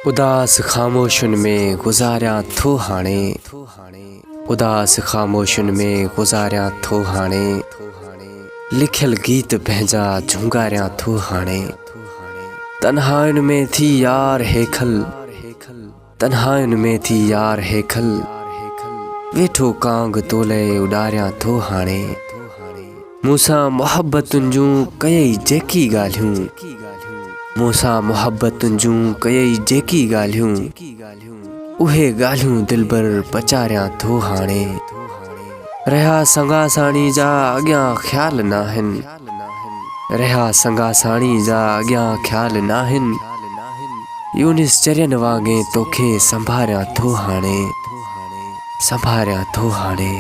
उदास खामोशुन में गुज़ारिया थो हाणे, उदास खामोशुन में गुज़ारिया थो हाणे, लिखियल गीत पंहिंजा झुंगारिया थो हाणे। तन्हायुनि में थी यार हेखल, तन्हायुनि में थी यार हेखल, वेठो कांग तोले उॾारिया थो हाणे। मूंसां मुहब्बतुनि जूं कयई जेकी ॻाल्हियूं, मूंसां मुहब्बतुनि जूं कयई जेकी ॻाल्हियूं, उहे ॻाल्हियूं दिलबर पचारिया थो हाणे। रहिया संगासाणी जा अॻियां ख़्याल नाहिनि, रहिया संगासाणी जा अॻियां ख़्याल नाहिनि, यूनिस चरियनि वांगुरु तोखे संभारिया थो हाणे, संभारिया थो हाणे।